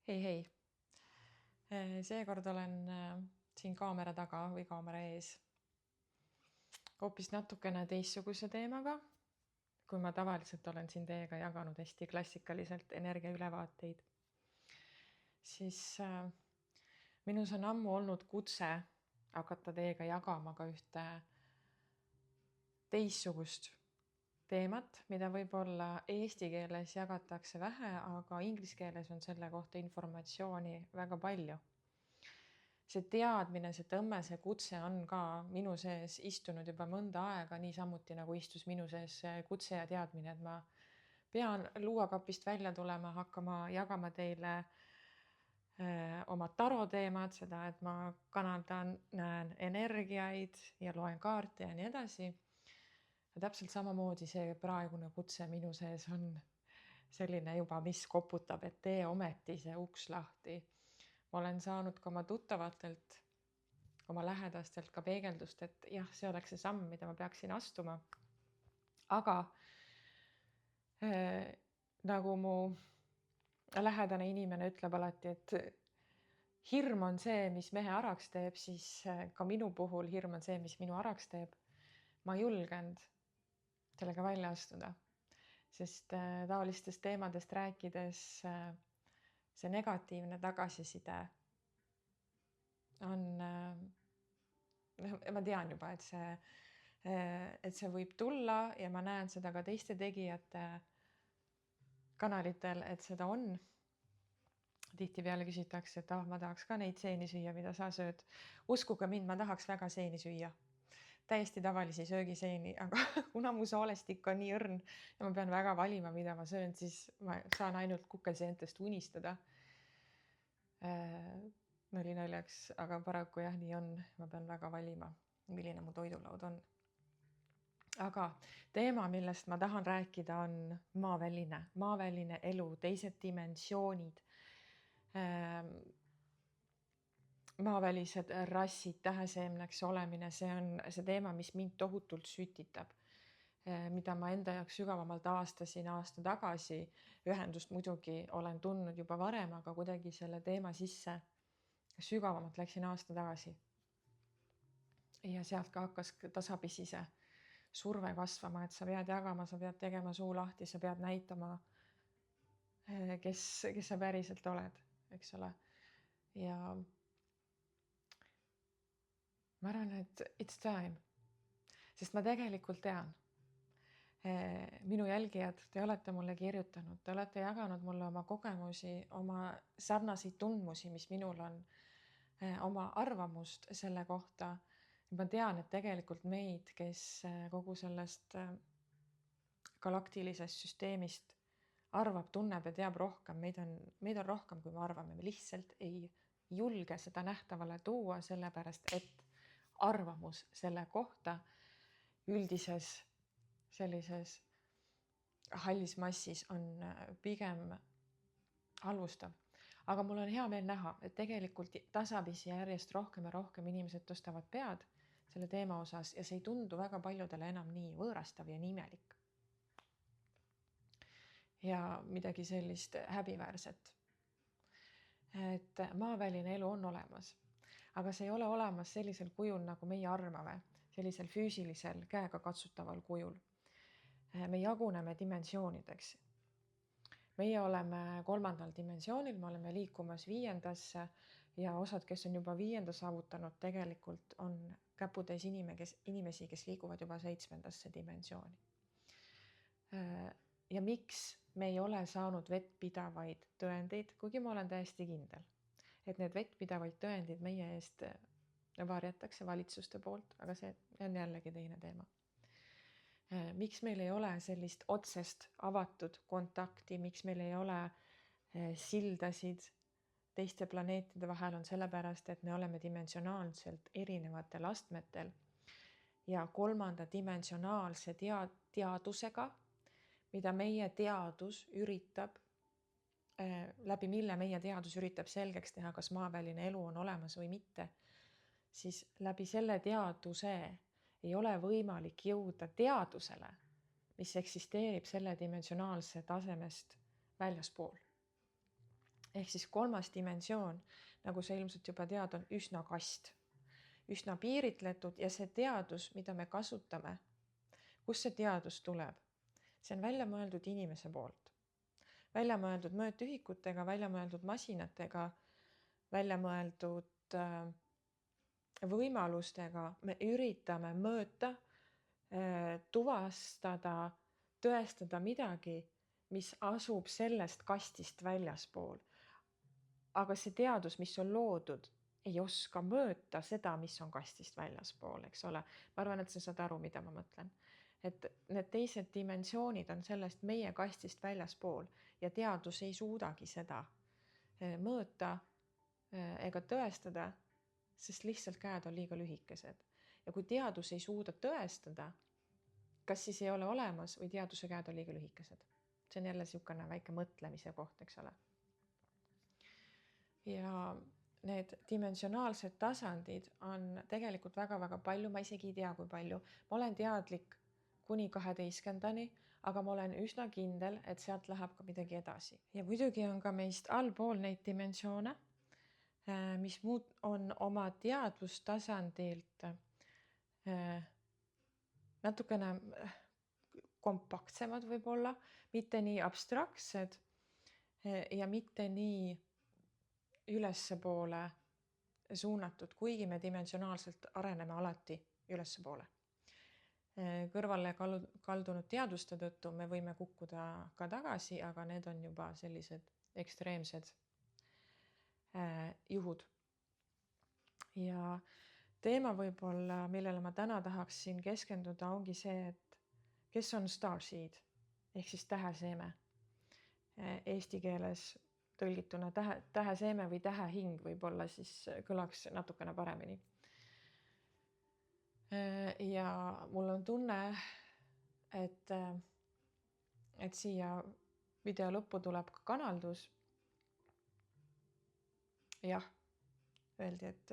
Hei. Seekord olen siin kaamera taga või kaamera ees hoopis natukene teistsuguse teemaga, kui ma tavaliselt olen siin teiega jaganud hästi klassikaliselt energiaülevaateid. Siis minus on ammu olnud kutse hakata teiega jagama ka ühte teistsugust teemat, mida võib-olla eesti keeles jagatakse vähe, aga inglise keeles on selle kohta informatsiooni väga palju. See teadmine, see tõmme, see kutse on ka minu sees istunud juba mõnda aega, niisamuti nagu istus minu sees kutse ja teadmine, et ma pean luuakapist välja tulema, hakkama jagama teile oma taroteemad, seda, et ma kanaldan, näen energiaid ja loen kaarte ja nii edasi. Ja täpselt samamoodi see praegune kutse minu sees on selline juba, mis koputab, et tee ometi see uks lahti. Ma olen saanud ka oma tuttavatelt, oma lähedastelt ka peegeldust, et jah, see oleks see samm, mida ma peaksin astuma. Aga nagu mu lähedane inimene ütleb alati, et hirm on see, mis mehe araks teeb, siis ka minu puhul hirm on see, mis minu araks teeb. Ma julgenud sellega välja astuda, sest taolistest teemadest rääkides see negatiivne tagasiside on, ma tean juba, et see võib tulla ja ma näen seda ka teiste tegijate kanalitel, et seda on. Tihtipeale küsitakse, et ma tahaks ka neid seeni süüa, mida sa sööd. Uskuge mind, ma tahaks väga seeni süüa. Täiesti tavalisi söögiseeni, aga kuna mu soolestik on nii õrn ja ma pean väga valima, mida ma söön, siis ma saan ainult kukeseentest unistada. Nali naljaks, aga paraku jah, nii on. Ma pean väga valima, milline mu toidulaud on. Aga teema, millest ma tahan rääkida, on maaväline elu, teised dimensioonid, maavälised rassid, täheseemneks olemine, see on see teema, mis mind tohutult sütitab, mida ma enda jaoks sügavamalt avastasin aasta tagasi. Ühendust muidugi olen tundnud juba varem, aga kuidagi selle teema sisse sügavamalt läksin aasta tagasi. Ja sealt ka hakkas tasapisi see surve kasvama, et sa pead jagama, sa pead tegema suu lahti, sa pead näitama, kes sa päriselt oled, eks ole. Ja ma arvan, et it's time, sest ma tegelikult tean, minu jälgijad, te olete mulle kirjutanud, te olete jaganud mulle oma kogemusi, oma sarnaseid tundmusi, mis minul on, oma arvamust selle kohta. Ma tean, et tegelikult meid, kes kogu sellest galaktilisest süsteemist arvab, tunneb ja teab rohkem, meid on rohkem, kui me arvame. Me lihtsalt ei julge seda nähtavale tuua, sellepärast et arvamus selle kohta üldises sellises hallis massis on pigem halvustav. Aga mul on hea meel näha, et tegelikult tasapisi järjest rohkem ja rohkem inimesed tõstavad pead selle teema osas ja see ei tundu väga paljudele enam nii võõrastav ja nii imelik. Ja midagi sellist häbiväärset. Et maaväline elu on olemas, aga see ei ole olemas sellisel kujul, nagu meie arvame, sellisel füüsilisel käega katsutaval kujul. Me jaguneme dimensioonideks. Meie oleme 3. dimensioonil, me oleme liikumas 5. ja osad, kes on juba 5. saavutanud, tegelikult on käputäis inimesi, kes liiguvad juba 7. dimensiooni. Ja miks me ei ole saanud vettpidavaid tõendeid, kuigi ma olen täiesti kindel, et need vettpidavaid tõendeid meie eest varjatakse valitsuste poolt, aga see on jällegi teine teema. Miks meil ei ole sellist otsest avatud kontakti, miks meil ei ole sildasid teiste planeetide vahel, on sellepärast, et me oleme dimensionaalselt erinevatel astmetel ja 3. dimensionaalse teadusega, mida meie teadus üritab, läbi mille meie teadus üritab selgeks teha, kas maaväline elu on olemas või mitte, siis läbi selle teaduse ei ole võimalik jõuda teadusele, mis eksisteerib selle dimensionaalse tasemest väljaspool. Ehk siis 3. dimensioon, nagu sa ilmselt juba tead, on üsna kast, üsna piiritletud ja see teadus, mida me kasutame, kust see teadus tuleb, see on välja mõeldud inimese poolt. Välja mõeldud mõõtühikutega, välja mõeldud masinatega, välja mõeldud võimalustega me üritame mõõta, tuvastada, tõestada midagi, mis asub sellest kastist väljaspool. Aga see teadus, mis on loodud, ei oska mõõta seda, mis on kastist väljaspool, eks ole. Ma arvan, et sa saad aru, mida ma mõtlen. Et need teised dimensioonid on sellest meie kastist väljaspool ja teadus ei suudagi seda mõõta ega tõestada, sest lihtsalt käed on liiga lühikesed. Ja kui teadus ei suuda tõestada, kas siis ei ole olemas või teaduse käed on liiga lühikesed. See on jälle niisugune väike mõtlemise koht, eks ole. Ja need dimensionaalsed tasandid on tegelikult väga-väga palju, ma isegi ei tea, kui palju. Ma olen teadlik kuni 12-ndani, aga ma olen üsna kindel, et sealt läheb ka midagi edasi. Ja muidugi on ka meist allpool neid dimensioone, mis on oma teadvustasandilt natukene kompaktsemad võib-olla, mitte nii abstraktsed ja mitte nii ülespoole suunatud, kuigi me dimensionaalselt areneme alati ülespoole. Kõrvale kaldunud teaduste tõttu me võime kukkuda ka tagasi, aga need on juba sellised ekstreemsed juhud. Ja teema võib-olla, millele ma täna tahaksin keskenduda, ongi see, et kes on starseed ehk siis täheseeme. Eesti keeles tõlgituna täheseeme või tähehing võib-olla siis kõlaks natukene paremini. Ja mul on tunne, et siia video lõppu tuleb ka kanaldus. Jah, öeldi, et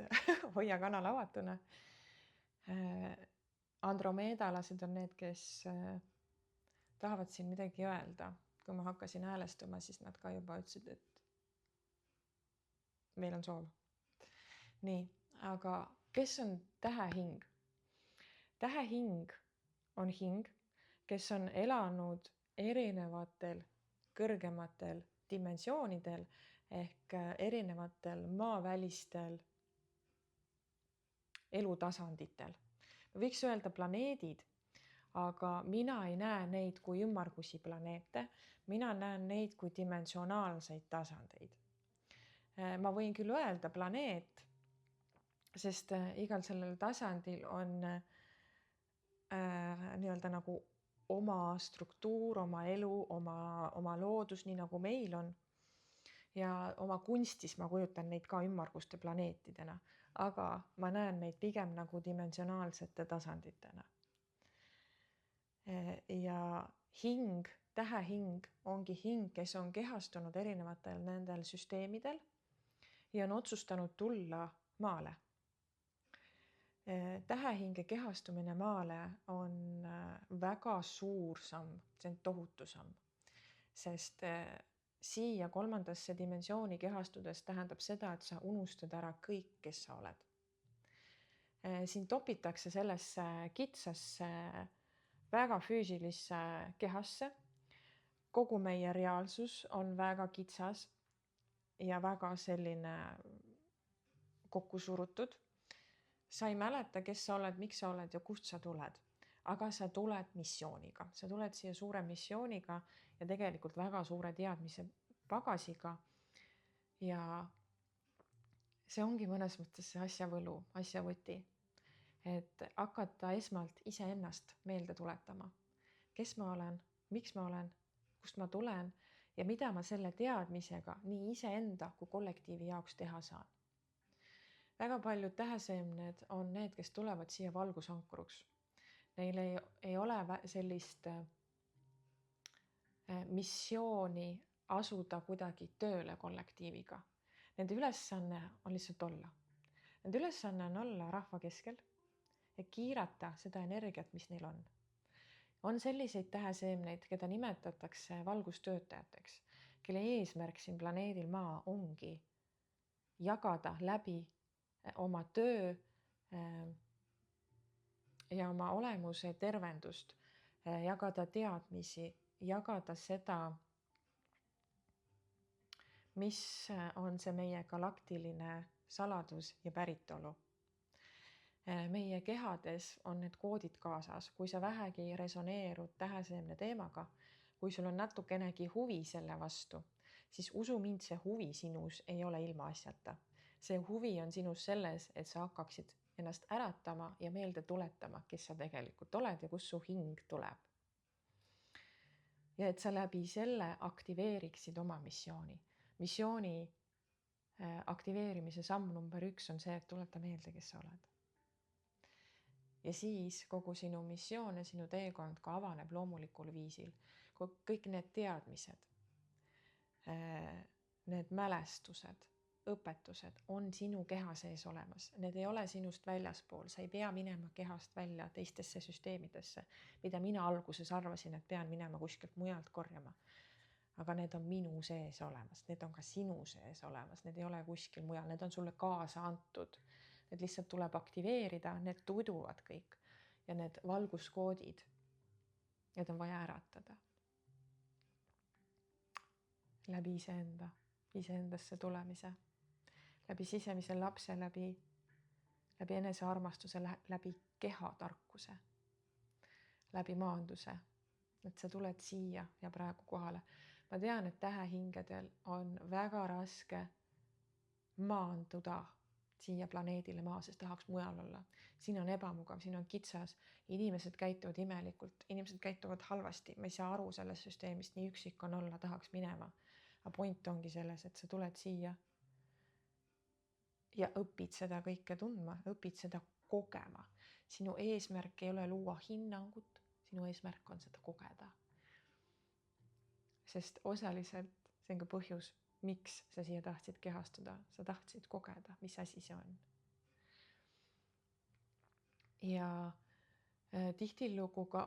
hoia kanal avatuna. Andromeedalased on need, kes tahavad siin midagi öelda. Kui ma hakkasin häälestuma, siis nad ka juba ütlesid, et meil on soov. Nii, aga kes on tähehing? Tähehing on hing, kes on elanud erinevatel kõrgematel dimensioonidel ehk erinevatel maavälistel elutasanditel. Võiks öelda planeedid, aga mina ei näe neid kui ümmargusi planeete, mina näen neid kui dimensionaalseid tasandeid. Ma võin küll öelda planeet, sest igal sellel tasandil on nii-öelda nagu oma struktuur, oma elu, oma loodus, nii nagu meil on. Ja oma kunstis ma kujutan neid ka ümmarguste planeetidena, aga ma näen neid pigem nagu dimensionaalsete tasanditena. Ja hing, tähehing ongi hing, kes on kehastunud erinevatel nendel süsteemidel ja on otsustanud tulla maale. Tähehinge kehastumine maale on väga suur samm, see on tohutu samm, sest siia 3. dimensiooni kehastudes tähendab seda, et sa unustad ära kõik, kes sa oled. Siin topitakse sellesse kitsasse, väga füüsilisse kehasse. Kogu meie reaalsus on väga kitsas ja väga selline kokku surutud. Sa ei mäleta, kes sa oled, miks sa oled ja kust sa tuled, aga sa tuled missiooniga. Sa tuled siia suure missiooniga ja tegelikult väga suure teadmise pagasiga. Ja see ongi mõnes mõttes see asja võlu, asja võti, et hakata esmalt iseennast meelde tuletama. Kes ma olen, miks ma olen, kust ma tulen ja mida ma selle teadmisega nii iseenda kui kollektiivi jaoks teha saan. Väga paljud täheseemned on need, kes tulevad siia valgusankuruks. Neil ei ole sellist missiooni asuda kuidagi tööle kollektiiviga. Nende ülesanne on lihtsalt olla. Nende ülesanne on olla rahva keskel ja kiirata seda energiat, mis neil on. On selliseid täheseemneid, keda nimetatakse valgustöötajateks. kelle eesmärk siin planeedil Maa ongi jagada läbi oma töö ja oma olemuse tervendust, jagada teadmisi, jagada seda, mis on see meie galaktiline saladus ja päritolu. Meie kehades on need koodid kaasas, kui sa vähegi resoneerud täheseemne teemaga, kui sul on natukenegi huvi selle vastu, siis usu mind, see huvi sinus ei ole ilmaasjata. See huvi on sinus selles, et sa hakkaksid ennast äratama ja meelde tuletama, kes sa tegelikult oled ja kus su hing tuleb. Ja et sa läbi selle aktiveeriksid oma missiooni. Missiooni aktiveerimise samm number 1 on see, et tuleta meelde, kes sa oled. Ja siis kogu sinu missioon ja sinu teekond ka avaneb loomulikul viisil. Kõik need teadmised, need mälestused, õpetused on sinu keha sees olemas. Need ei ole sinust väljaspool. Sa ei pea minema kehast välja teistesse süsteemidesse, mida mina alguses arvasin, et pean minema kuskilt mujalt korjama. Aga need on minu sees olemas. Need on ka sinu sees olemas. Need ei ole kuskil mujal. Need on sulle kaasa antud. Need lihtsalt tuleb aktiveerida, need tuduvad kõik ja need valguskoodid, need on vaja äratada. Läbi iseendasse tulemise, läbi sisemise lapse, läbi enesearmastuse, läbi kehatarkuse, läbi maanduse, et sa tuled siia ja praegu kohale. Ma tean, et tähehingedel on väga raske maanduda siia planeedile Maa, sest tahaks mujal olla. Siin on ebamugav, siin on kitsas, inimesed käituvad imelikult, inimesed käituvad halvasti, me ei saa aru sellest süsteemist, nii üksik on olla, tahaks minema. Aga point ongi selles, et sa tuled siia ja õpid seda kõike tundma, õpid seda kogema. Sinu eesmärk ei ole luua hinnangut, sinu eesmärk on seda kogeda. Sest osaliselt see on ka põhjus, miks sa siia tahtsid kehastuda, sa tahtsid kogeda, mis asi see on. Ja tihtilugu ka,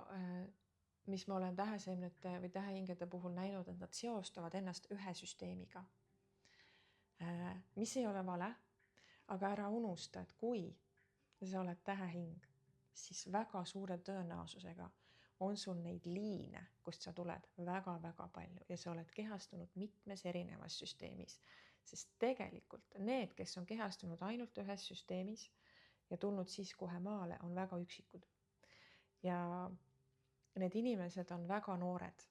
mis ma olen täheseemnete või tähehingede puhul näinud, et nad seostavad ennast ühe süsteemiga. Mis ei ole vale, aga ära unusta, et kui sa oled tähehing, siis väga suure tõenäosusega on sul neid liine, kust sa tuled väga-väga palju ja sa oled kehastunud mitmes erinevas süsteemis. Sest tegelikult need, kes on kehastunud ainult ühes süsteemis ja tulnud siis kohe maale, on väga üksikud. Ja need inimesed on väga noored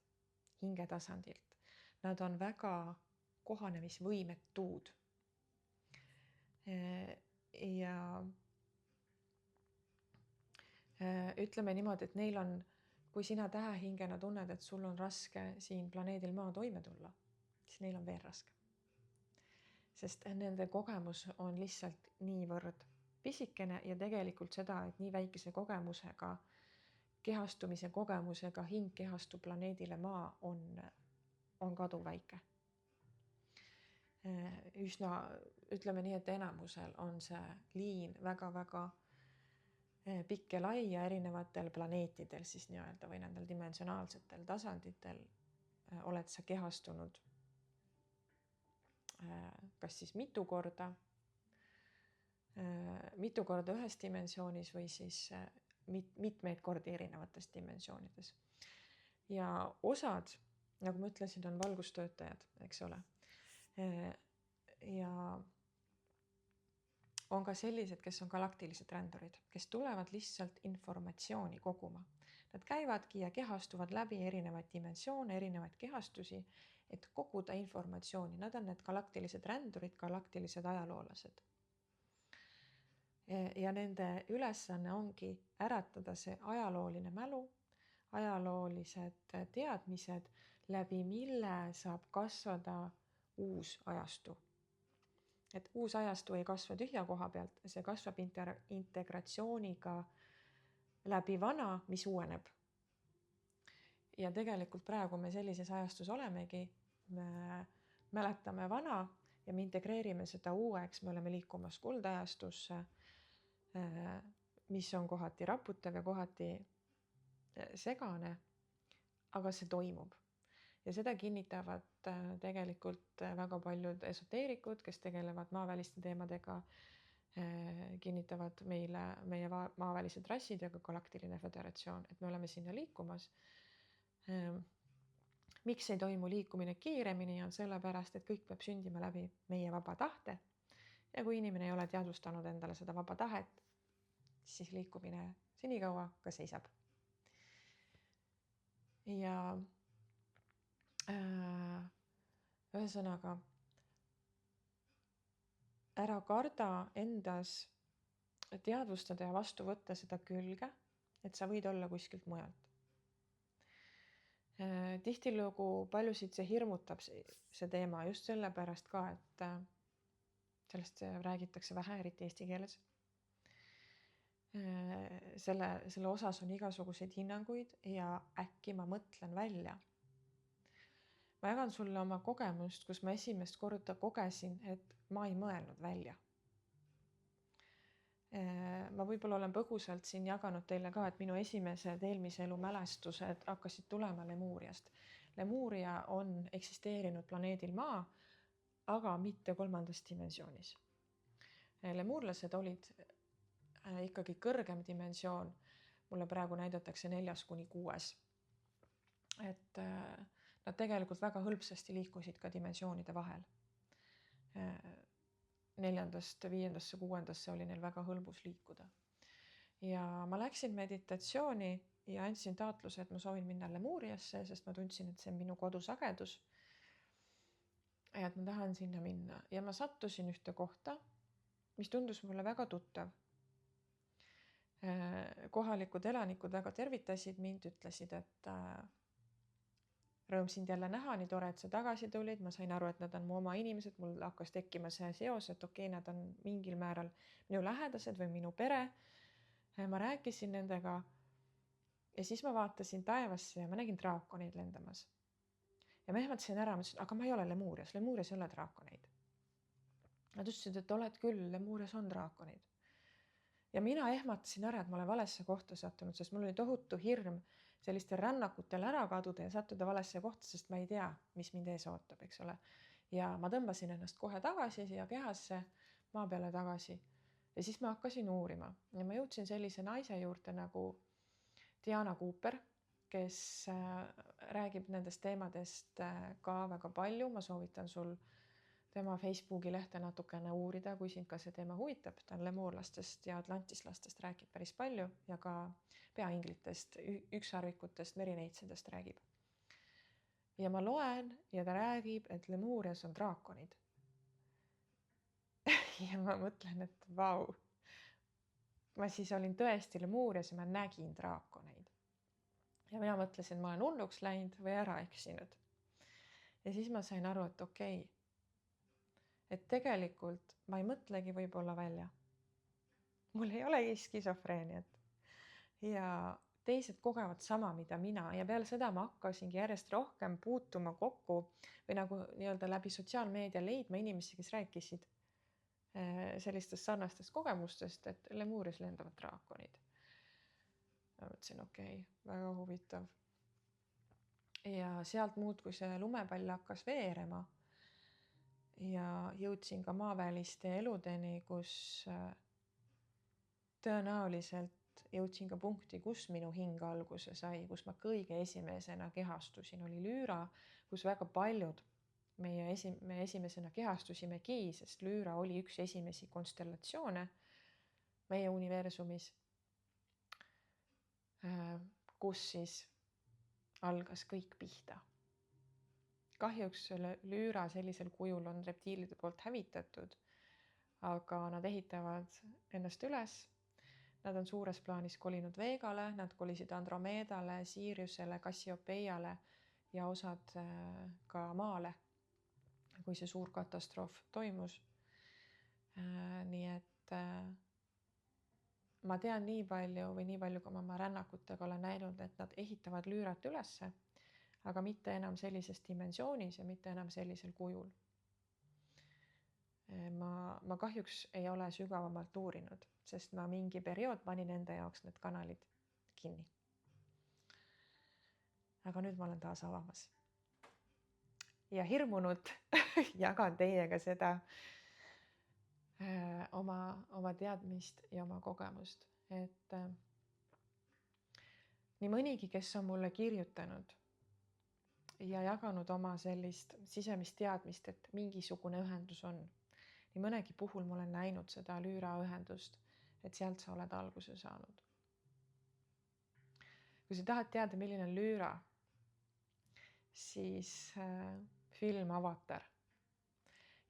hingetasandilt. Nad on väga kohanemisvõimetud. Ja ütleme niimoodi, et neil on, kui sina tähehingena tunned, et sul on raske siin planeedil Maa toime tulla, siis neil on veel raske. Sest nende kogemus on lihtsalt niivõrd pisikene ja tegelikult seda, et nii väikese kogemusega, kehastumise kogemusega hing kehastub planeedile Maa on kaduvväike. Üsna, ütleme nii, et enamusel on see liin väga-väga pikk ja lai ja erinevatel planeetidel siis nii-öelda või nendel dimensionaalsetel tasanditel oled sa kehastunud kas siis mitu korda ühes dimensioonis või siis mitmeid kordi erinevates dimensioonides. Ja osad, nagu ma ütlesin, on valgustöötajad, eks ole. Ja on ka sellised, kes on galaktilised rändurid, kes tulevad lihtsalt informatsiooni koguma. Nad käivadki ja kehastuvad läbi erinevaid dimensioone, erinevaid kehastusi, et koguda informatsiooni. Nad on need galaktilised rändurid, galaktilised ajaloolased. Ja nende ülesanne ongi äratada see ajalooline mälu, ajaloolised teadmised, läbi mille saab kasvada uus ajastu. Et uus ajastu ei kasva tühja koha pealt, see kasvab integratsiooniga läbi vana, mis uueneb. Ja tegelikult praegu me sellises ajastus olemegi, me mäletame vana ja me integreerime seda uueks, me oleme liikumas kuldajastusse, mis on kohati raputav ja kohati segane, aga see toimub. Ja seda kinnitavad tegelikult väga paljud esoteerikud, kes tegelevad maaväliste teemadega, kinnitavad meile meie maavälised rassid ja ka galaktiline föderatsioon, et me oleme sinna liikumas. Miks ei toimu liikumine kiiremini, on sellepärast, et kõik peab sündima läbi meie vaba tahte. Ja kui inimene ei ole teadvustanud endale seda vaba tahet, siis liikumine senikaua ka seisab. Ja ühesõnaga, ära karda endas teadvustada ja vastu võtta seda külge, et sa võid olla kuskilt mujalt. Tihtilugu paljusid see hirmutab see teema just sellepärast ka, et sellest räägitakse vähe, eriti eesti keeles. Selle osas on igasuguseid hinnanguid ja äkki ma mõtlen välja. Ma jagan sulle oma kogemust, kus ma esimest korda kogesin, et ma ei mõelnud välja. Ma võib-olla olen põgusalt siin jaganud teile ka, et minu esimesed eelmise elu mälestused hakkasid tulema Lemuuriast. Lemuuria on eksisteerinud planeedil Maa, aga mitte 3. dimensioonis. Lemuurlased olid ikkagi kõrgem dimensioon. Mulle praegu näidatakse 4-6. Et nad tegelikult väga hõlpsasti liikusid ka dimensioonide vahel. 4., 5., 6. oli neil väga hõlbus liikuda. Ja ma läksin meditatsiooni ja andsin taotluse, et ma soovin minna Lemuuriasse, sest ma tundsin, et see on minu kodusagedus. Ja et ma tahan sinna minna. Ja ma sattusin ühte kohta, mis tundus mulle väga tuttav. Kohalikud elanikud väga tervitasid mind, ütlesid, et rõõm sind jälle näha, nii tore, et sa tagasi tulid. Ma sain aru, et nad on mu oma inimesed, mul hakkas tekkima see seos, et okei, nad on mingil määral minu lähedased või minu pere. Ma rääkisin nendega ja siis ma vaatasin taevasse ja ma nägin draakoneid lendamas. Ja ma ehmatasin ära, mõtlesin, aga ma ei ole Lemuurias ei ole draakoneid. Nad ütlesid, et oled küll, Lemuurias on draakoneid. Ja mina ehmatasin ära, et ma olen valesse kohta sattunud, sest mul oli tohutu hirm sellistel rännakutel ära kaduda ja sattuda valesse kohta, sest ma ei tea, mis mind ees ootab, eks ole. Ja ma tõmbasin ennast kohe tagasi siia kehasse, maa peale tagasi. Ja siis ma hakkasin uurima ja ma jõudsin sellise naise juurde nagu Diana Cooper, kes räägib nendest teemadest ka väga palju. Ma soovitan sul tema Facebooki lehte natukene uurida, kui sind ka see teema huvitab. Ta on lemuurlastest ja atlantislastest räägib päris palju ja ka peainglitest, ükssarvikutest, merineitsedest räägib. Ja ma loen ja ta räägib, et Lemuurias on draakonid. Ja ma mõtlen, et vau. Ma siis olin tõesti Lemuurias ja ma nägin draakoneid. Ja mina mõtlesin, ma olen hulluks läinud või ära eksinud. Ja siis ma sain aru, et okei. Et tegelikult ma ei mõtlegi võib-olla välja. Mul ei olegi skisofreeniat. Ja teised kogevad sama, mida mina. Ja peale seda ma hakkasingi järjest rohkem puutuma kokku või nagu nii-öelda läbi sotsiaalmeedia leidma inimesi, kes rääkisid sellistest sarnastest kogemustest, et Lemuurias lendavad draakonid. Ma mõtlesin, okei, väga huvitav. Ja sealt muudkui see lumepall hakkas veerema. Ja jõudsin ka maaväliste eludeni, kus tõenäoliselt jõudsin ka punkti, kus minu hing alguse sai, kus ma kõige esimesena kehastusin, oli Lüüra, kus väga paljud me esimesena kehastusimegi, sest Lüüra oli üks esimesi konstellatsioone meie universumis, kus siis algas kõik pihta. Kahjuks Lüüra sellisel kujul on reptiilide poolt hävitatud, aga nad ehitavad ennast üles. Nad on suures plaanis kolinud Vegale, nad kolisid Andromeedale, Siriusele, Cassiopeiale ja osad ka Maale, kui see suur katastroof toimus. Nii et ma tean nii palju, kui ma rännakutega olen näinud, et nad ehitavad Lüürat ülesse, aga mitte enam sellises dimensioonis ja mitte enam sellisel kujul. Ma kahjuks ei ole sügavamalt uurinud, sest ma mingi periood panin enda jaoks need kanalid kinni. Aga nüüd ma olen taas avamas. ja hirmunud jagan teiega seda oma teadmist ja oma kogemust, et nii mõnigi, kes on mulle kirjutanud ja jaganud oma sellist sisemist teadmist, et mingisugune ühendus on. Nii mõnegi puhul ma olen näinud seda Lüüra ühendust, et sealt sa oled alguse saanud. Kui sa tahad teada, milline on Lüüra, siis film Avatar.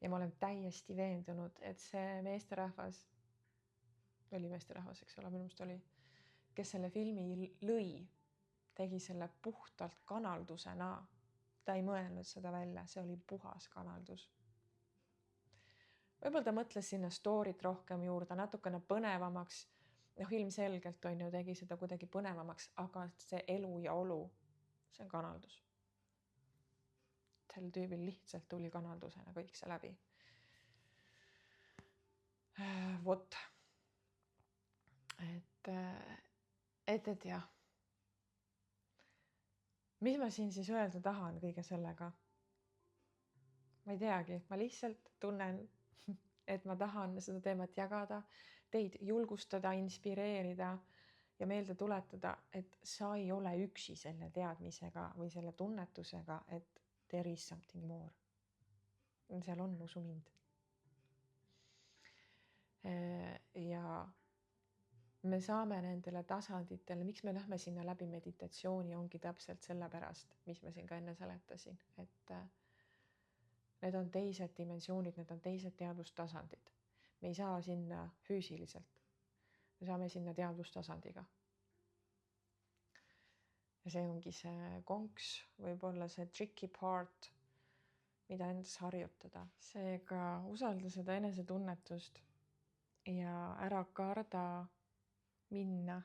Ja ma olen täiesti veendunud, et see meesterahvas, eks ole, minu meelest oli, kes selle filmi lõi, tegi selle puhtalt kanaldusena. Ta ei mõelnud seda välja, see oli puhas kanaldus. Võib-olla ta mõtles sinna storyt rohkem juurde, natukene põnevamaks. Ilmselgelt on ju, tegi seda kuidagi põnevamaks, aga see elu ja olu, see on kanaldus. Sel tüübil lihtsalt tuli kanaldusena kõik see läbi. Vot. Et jah. Mis ma siin siis öelda tahan kõige sellega? Ma ei teagi, ma lihtsalt tunnen, et ma tahan seda teemat jagada, teid julgustada, inspireerida ja meelde tuletada, et sa ei ole üksi selle teadmisega või selle tunnetusega, et there is something more. Seal on, usu mind. Ja me saame nendele tasanditele, miks me lähme sinna läbi meditatsiooni, ongi täpselt sellepärast, mis ma siin ka enne seletasin, et need on teised dimensioonid, need on teised teadvustasandid. Me ei saa sinna füüsiliselt, me saame sinna teadvustasandiga. Ja see ongi see konks, võib-olla see tricky part, mida endas harjutada. Seega usalda seda enesetunnetust ja ära karda minna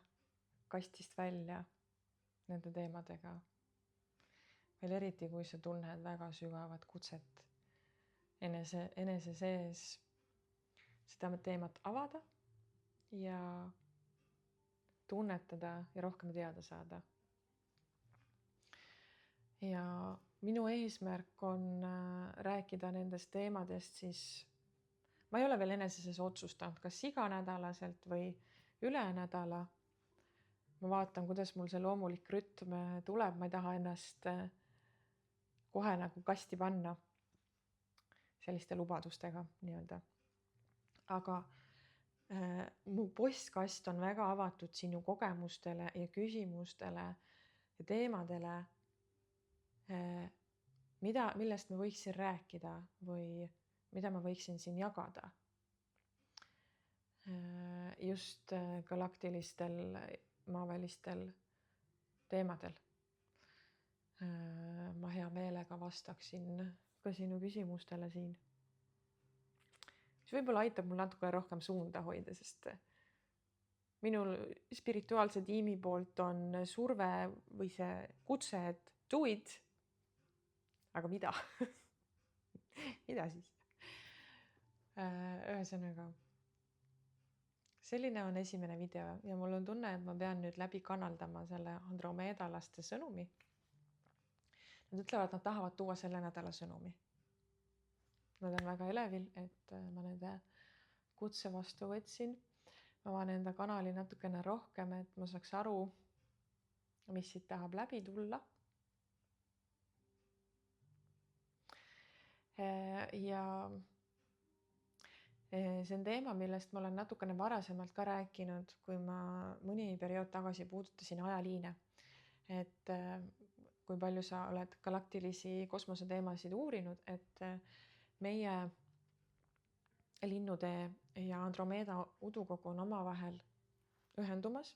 kastist välja nende teemadega. Veel eriti, kui sa tunned väga sügavat kutset enese sees seda teemat avada ja tunnetada ja rohkem teada saada. Ja minu eesmärk on rääkida nendest teemadest, siis ma ei ole veel enese sees otsustanud, kas iganädalaselt või üle nädala. Ma vaatan, kuidas mul see loomulik rütm tuleb, ma ei taha ennast kohe nagu kasti panna selliste lubadustega nii-öelda. Aga mu postkast on väga avatud sinu kogemustele ja küsimustele ja teemadele, millest ma võiksin rääkida või mida ma võiksin siin jagada. Just galaktilistel, maavälistel teemadel. Ma hea meelega vastaksin ka sinu küsimustele siin. Mis võib-olla aitab mul natuke rohkem suunda hoida, sest minul spirituaalse tiimi poolt on surve või see kutse, et do it. Aga mida? Mida siis? Ühesõnaga. Selline on esimene video ja mul on tunne, et ma pean nüüd läbi kanaldama selle andromeedalaste sõnumi. Nad ütlevad, nad tahavad tuua selle nädala sõnumi. Nad on väga elevil, et ma nende kutse vastu võtsin. Ma avan enda kanali natukene rohkem, et ma saaks aru, mis siit tahab läbi tulla. Ja see on teema, millest ma olen natukene varasemalt ka rääkinud, kui ma mõni periood tagasi puudutasin ajaliine. Et kui palju sa oled galaktilisi kosmoseteemasid uurinud, et meie linnutee ja Andromeeda udukogu on omavahel ühendumas.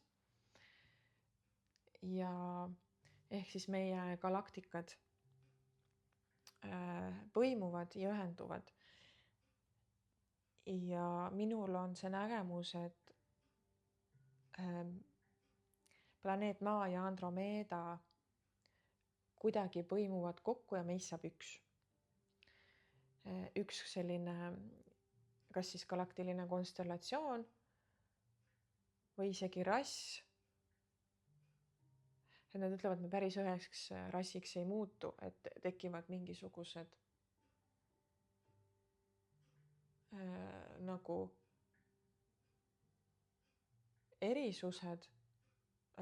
Ja ehk siis meie galaktikad põimuvad ja ühenduvad. Ja minul on see nägemus, et planeet Maa ja Andromeeda kuidagi põimuvad kokku ja meist saab üks. Üks selline, kas siis galaktiline konstellatsioon või isegi rass. et nad ütlevad, et me päris üheks rassiks ei muutu, et tekivad mingisugused nagu erisused,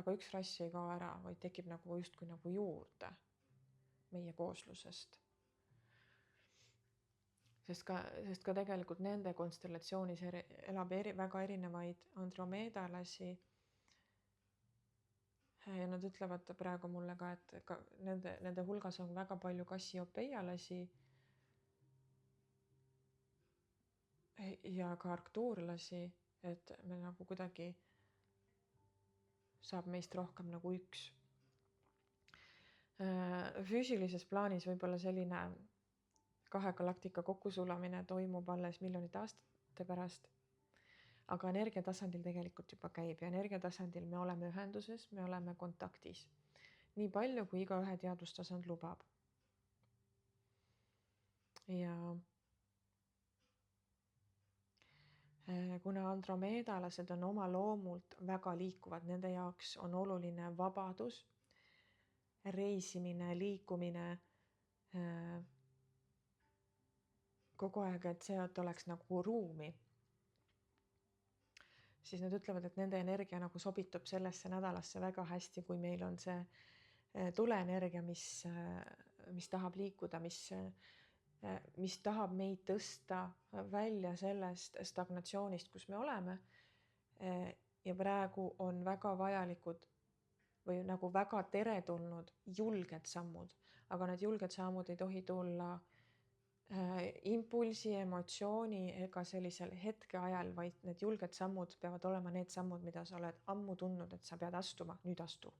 aga üks rass ei kao ära, vaid tekib nagu justkui nagu juurde meie kooslusest. Sest ka tegelikult nende konstellatsioonis elab väga erinevaid andromeedalasi. Ja nad ütlevad praegu mulle ka, et ka nende hulgas on väga palju kassiopeialasi ja ka arcturlasi, et me nagu kuidagi saab meist rohkem nagu üks. Füüsilises plaanis võib-olla selline 2 galaktika kokkusulamine toimub alles miljonite aastate pärast, aga energiatasandil tegelikult juba käib ja energiatasandil me oleme ühenduses, me oleme kontaktis. Nii palju, kui igaühe teadvustasand lubab. Ja kuna andromeedalased on oma loomult väga liikuvad, nende jaoks on oluline vabadus, reisimine, liikumine, kogu aeg, et see, et oleks nagu ruumi, siis nad ütlevad, et nende energia nagu sobitub sellesse nädalasse väga hästi, kui meil on see tuleenergia, mis tahab liikuda, mis tahab meid tõsta välja sellest stagnatsioonist, kus me oleme. Ja praegu on väga vajalikud või nagu väga teretulnud julged sammud, aga need julged sammud ei tohi tulla impulsi, emotsiooni ega sellisel hetkeajal, vaid need julged sammud peavad olema need sammud, mida sa oled ammu tundnud, et sa pead astuma, nüüd astu.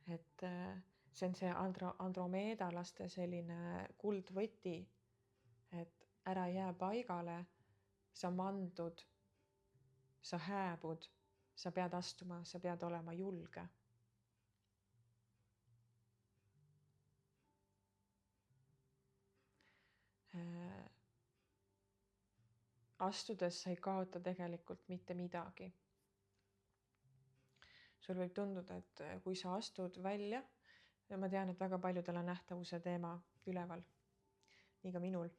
Et see on see andromeedalaste selline kuldvõti, et ära jää paigale, sa mandud, sa hääbud, sa pead astuma, sa pead olema julge. Astudes sa ei kaota tegelikult mitte midagi. Sul võib tunduda, et kui sa astud välja, ja ma tean, et väga paljudel on nähtavuse teema üleval, nii ka minul,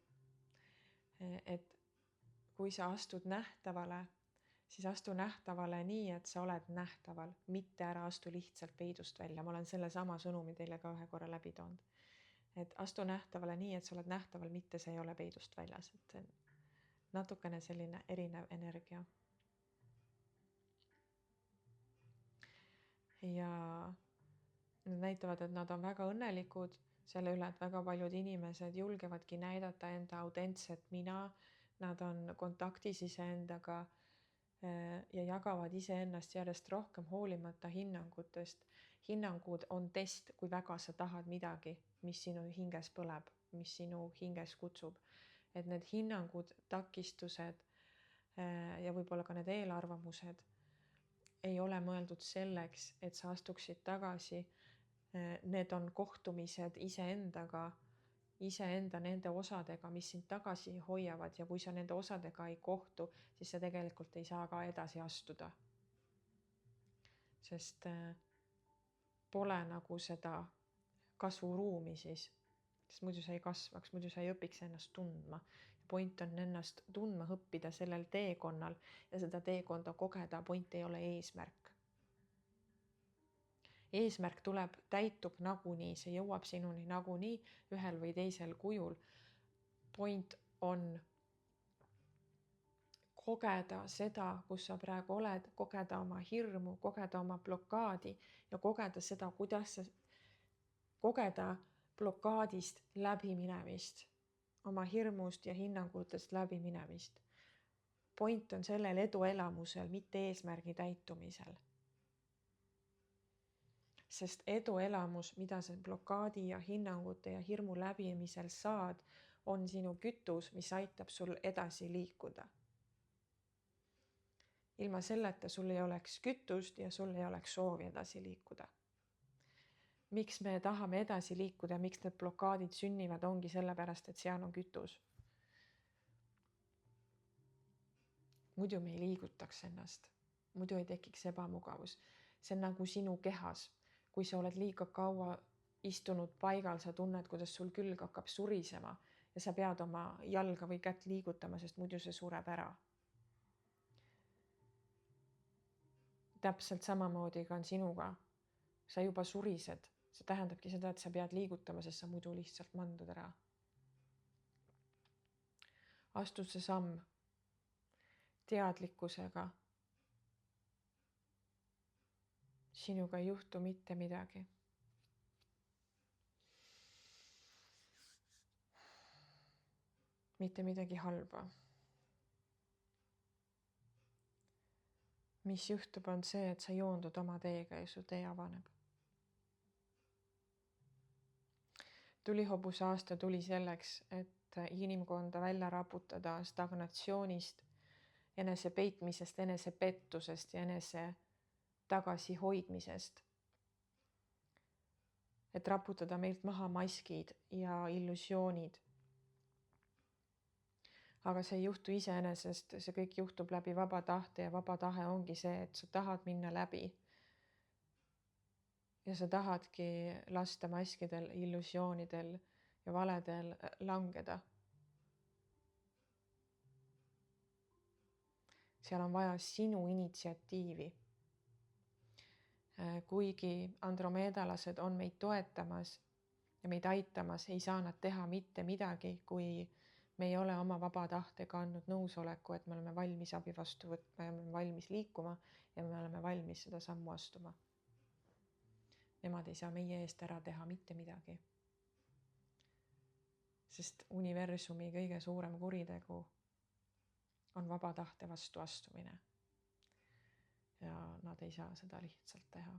et kui sa astud nähtavale, siis astu nähtavale nii, et sa oled nähtaval, mitte ära astu lihtsalt peidust välja. Ma olen selle sama sõnumi teile ka ühe korra läbi toonud. Et astu nähtavale nii, et sa oled nähtaval, mitte see ei ole peidust väljas. Et see on natukene selline erinev energia. Ja nad näitavad, et nad on väga õnnelikud selle üle, et väga paljud inimesed julgevadki näidata enda autentset mina. Nad on kontaktis iseendaga ja jagavad iseennast järjest rohkem hoolimata hinnangutest. Hinnangud on test, kui väga sa tahad midagi, mis sinu hinges põleb, mis sinu hinges kutsub. Et need hinnangud, takistused ja võib-olla ka need eelarvamused ei ole mõeldud selleks, et sa astuksid tagasi. Need on kohtumised iseendaga, iseenda nende osadega, mis sind tagasi hoiavad, ja kui sa nende osadega ei kohtu, siis sa tegelikult ei saa ka edasi astuda. Sest pole nagu seda kasvuruumi siis, sest muidu sa ei kasvaks, muidu sa ei õpiks ennast tundma. Point on ennast tundma õppida sellel teekonnal ja seda teekonda kogeda. Point ei ole eesmärk. Eesmärk tuleb, täitub nagunii, see jõuab sinuni nagunii ühel või teisel kujul. Point on kogeda seda, kus sa praegu oled, kogeda oma hirmu, kogeda oma blokaadi ja kogeda seda, kuidas sa kogeda blokaadist läbiminemist, oma hirmust ja hinnangutest läbiminemist. Point on sellel eduelamusel, mitte eesmärgi täitumisel. Sest eduelamus, mida sa blokaadi ja hinnangute ja hirmu läbimisel saad, on sinu kütus, mis aitab sul edasi liikuda. Ilma selleta sul ei oleks kütust ja sul ei oleks soovi edasi liikuda. Miks me tahame edasi liikuda ja miks need blokaadid sünnivad, ongi sellepärast, et seal on kütus. Muidu me ei liigutaks ennast, muidu ei tekiks ebamugavus. See on nagu sinu kehas. Kui sa oled liiga kaua istunud paigal, sa tunned, kuidas sul külg hakkab surisema ja sa pead oma jalga või kätt liigutama, sest muidu see sureb ära. Täpselt samamoodi ka on sinuga. Sa juba surised. See tähendabki seda, et sa pead liigutama, sest sa muidu lihtsalt mandud ära. Astu see samm teadlikkusega. Sinuga ei juhtu mitte midagi. Mitte midagi halba. Mis juhtub, on see, et sa joondud oma teega ja su tee avaneb. Tulihobuse aasta tuli selleks, et inimkonda välja raputada stagnatsioonist, enese peitmisest, enese pettusest ja enese tagasihoidmisest. Et raputada meilt maha maskid ja illusioonid. Aga see ei juhtu iseenesest, see kõik juhtub läbi vaba tahte ja vaba tahe ongi see, et sa tahad minna läbi. Ja sa tahadki lasta maskidel, illusioonidel ja valedel langeda. Seal on vaja sinu initsiatiivi. Kuigi andromeedalased on meid toetamas ja meid aitamas, ei saa nad teha mitte midagi, kui me ei ole oma vaba tahtega andnud nõusoleku, et me oleme valmis abi vastu võtma ja me oleme valmis liikuma ja me oleme valmis seda sammu astuma. Nemad ei saa meie eest ära teha mitte midagi. Sest universumi kõige suurem kuritegu on vaba tahte vastu astumine. Ja nad ei saa seda lihtsalt teha.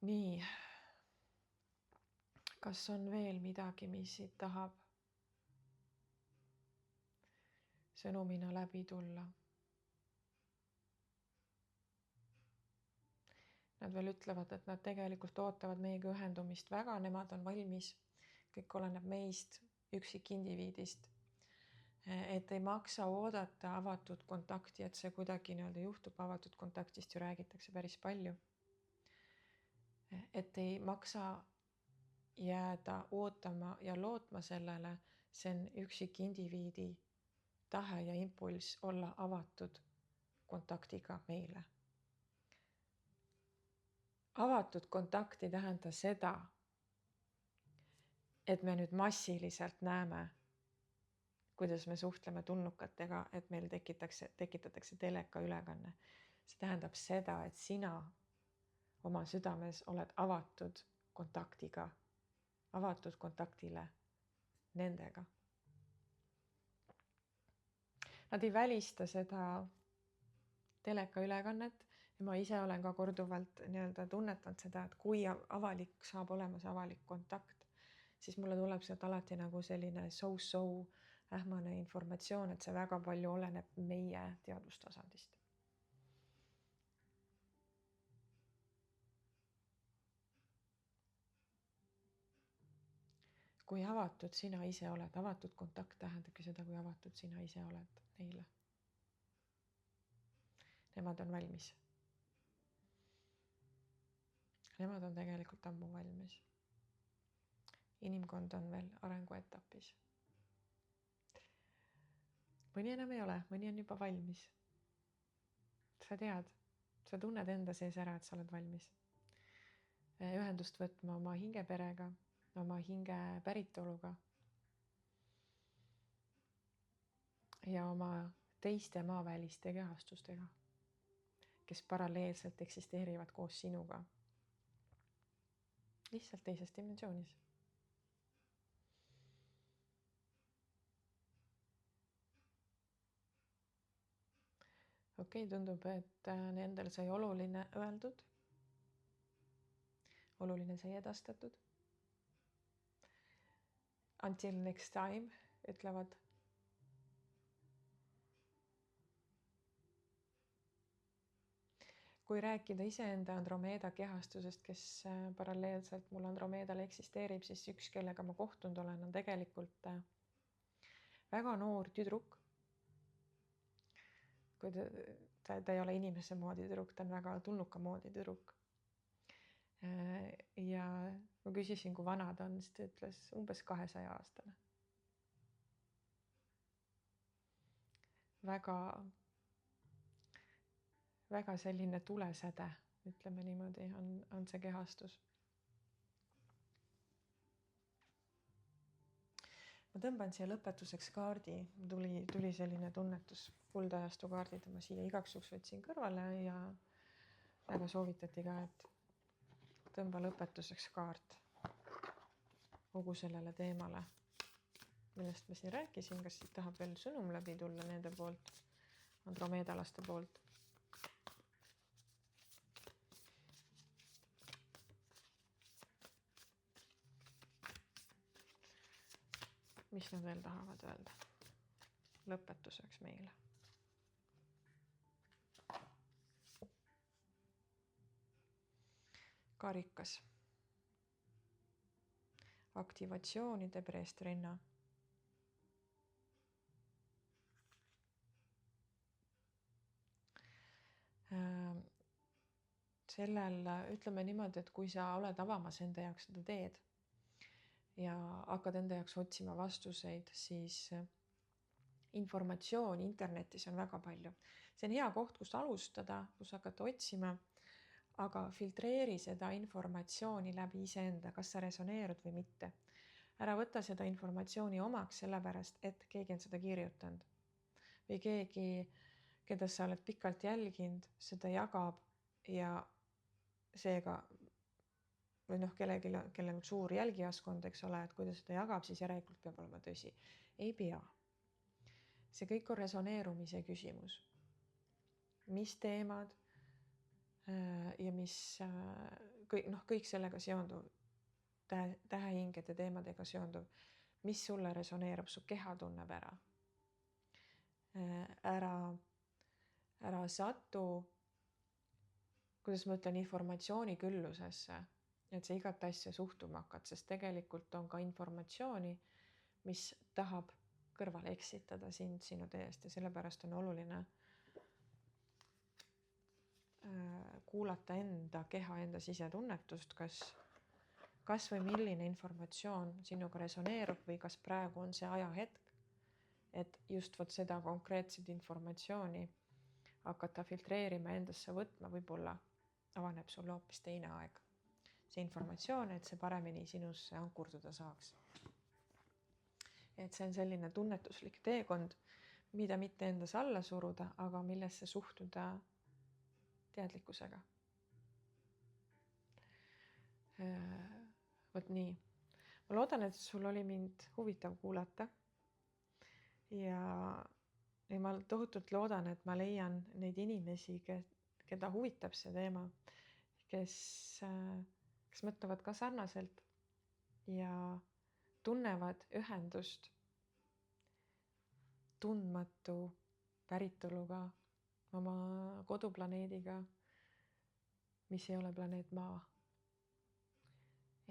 Nii, kas on veel midagi, mis siit tahab sõnumina läbi tulla? Nad veel ütlevad, et nad tegelikult ootavad meiega ühendumist väga, nemad on valmis, kõik oleneb meist, üksikindiviidist. Et ei maksa oodata avatud kontakti, et see kuidagi juhtub, avatud kontaktist ju räägitakse päris palju. Et ei maksa jääda ootama ja lootma sellele, see on üksikindiviidi tahe ja impulss olla avatud kontaktiga meile. Avatud kontakti tähenda seda, et me nüüd massiliselt näeme, kuidas me suhtleme tulnukatega, et meil tekitatakse telekaülekanne. See tähendab seda, et sina oma südames oled avatud kontaktile nendega. Nad ei välista seda telekaülekannet ja ma ise olen ka korduvalt tunnetanud seda, et kui avalik saab olema see avalik kontakt, siis mulle tuleb sealt alati nagu selline so-so ähmane informatsioon, et see väga palju oleneb meie teadvustasandist. Kui avatud sina ise oled, avatud kontakt tähendabki seda, kui avatud sina ise oled neile. Nemad on valmis. Nemad on tegelikult ammu valmis. Inimkond on veel arenguetapis. Mõni enam ei ole, mõni on juba valmis. Sa tead, sa tunned enda sees ära, et sa oled valmis. Ühendust võtma oma hingeperega, oma hinge päritoluga ja oma teiste maaväliste kehastustega, kes paralleelselt eksisteerivad koos sinuga. Lihtsalt teises dimensioonis. Okei, tundub, et nendel sai oluline öeldud. Oluline sai edastatud. Until next time, ütlevad. kui rääkida iseenda Andromeeda kehastusest, kes paralleelselt mul Andromeedal eksisteerib, siis üks, kellega ma kohtunud olen, on tegelikult väga noor tüdruk. Kui ta ei ole inimese moodi tüdruk, ta on väga tulnuka moodi tüdruk. Ja ma küsisin, kui vana ta on, siis ta ütles umbes 200-aastane. Väga selline tulesäde, ütleme niimoodi, on see kehastus. Ma tõmban siia lõpetuseks kaardi, tuli selline tunnetus, kuldajastu kaardid, ma siia igaks juhuks võtsin kõrvale ja väga soovitati ka, et tõmba lõpetuseks kaart kogu sellele teemale, millest ma siin rääkisin. Kas siit tahab veel sõnum läbi tulla nende poolt, andromeedalaste poolt? Mis nad veel tahavad öelda lõpetuseks meile? Karikas. Aktivatsioonide preestrinna. Sellel ütleme niimoodi, et kui sa oled avamas enda jaoks seda teed ja hakkad enda jaoks otsima vastuseid, siis informatsiooni internetis on väga palju. See on hea koht, kus alustada, kus hakata otsima, aga filtreeri seda informatsiooni läbi iseenda, kas sa resoneerud või mitte. Ära võta seda informatsiooni omaks sellepärast, et keegi on seda kirjutanud või keegi, keda sa oled pikalt jälginud, seda jagab ja seega või kellel on suur jälgijaskond, eks ole, et kui ta seda jagab, siis järelikult peab olema tõsi. Ei pea. See kõik on resoneerumise küsimus. Mis teemad ja mis kõik sellega seonduv, tähehingede teemadega seonduv, mis sulle resoneerub, su keha tunneb ära. Ära satu, kuidas ma ütlen, informatsiooni küllusesse, et sa igat asja suhtuma hakkad, sest tegelikult on ka informatsiooni, mis tahab kõrvale eksitada sind sinu teest ja sellepärast on oluline kuulata enda keha, enda sisetunnetust, kas või milline informatsioon sinuga resoneerub või kas praegu on see ajahetk, et just seda konkreetset informatsiooni hakata filtreerima, endasse võtma, võib-olla avaneb sul hoopis teine aeg. See informatsioon, et see paremini sinusse ankurduda saaks. Et see on selline tunnetuslik teekond, mida mitte endas alla suruda, aga millesse suhtuda teadlikkusega. Vot nii. Ma loodan, et sul oli mind huvitav kuulata ja ma tohutult loodan, et ma leian neid inimesi, keda huvitab see teema, kes mõtlevad ka sarnaselt ja tunnevad ühendust tundmatu päritoluga, oma koduplaneediga, mis ei ole planeet Maa.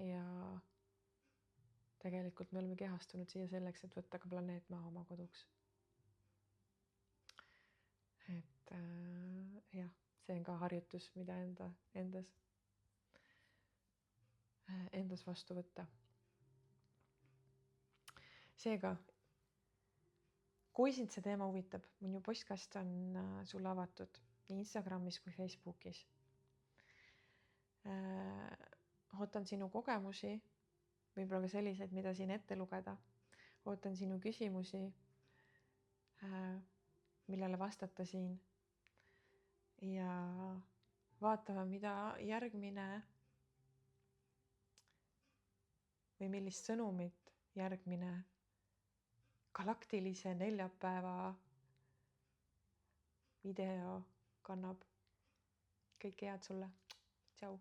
Ja tegelikult me oleme kehastunud siia selleks, et võtta ka planeet Maa oma koduks. Et jah, see on ka harjutus, mida endas vastu võtta. Seega, kui sind see teema huvitab, minu postkast on sulle avatud nii Instagramis kui Facebookis. Ootan sinu kogemusi, võib-olla ka selliseid, mida siin ette lugeda. Ootan sinu küsimusi, millele vastata siin ja vaatame, mida järgmine või millist sõnumit järgmine galaktilise neljapäeva video kannab. Kõike head sulle. Tšau.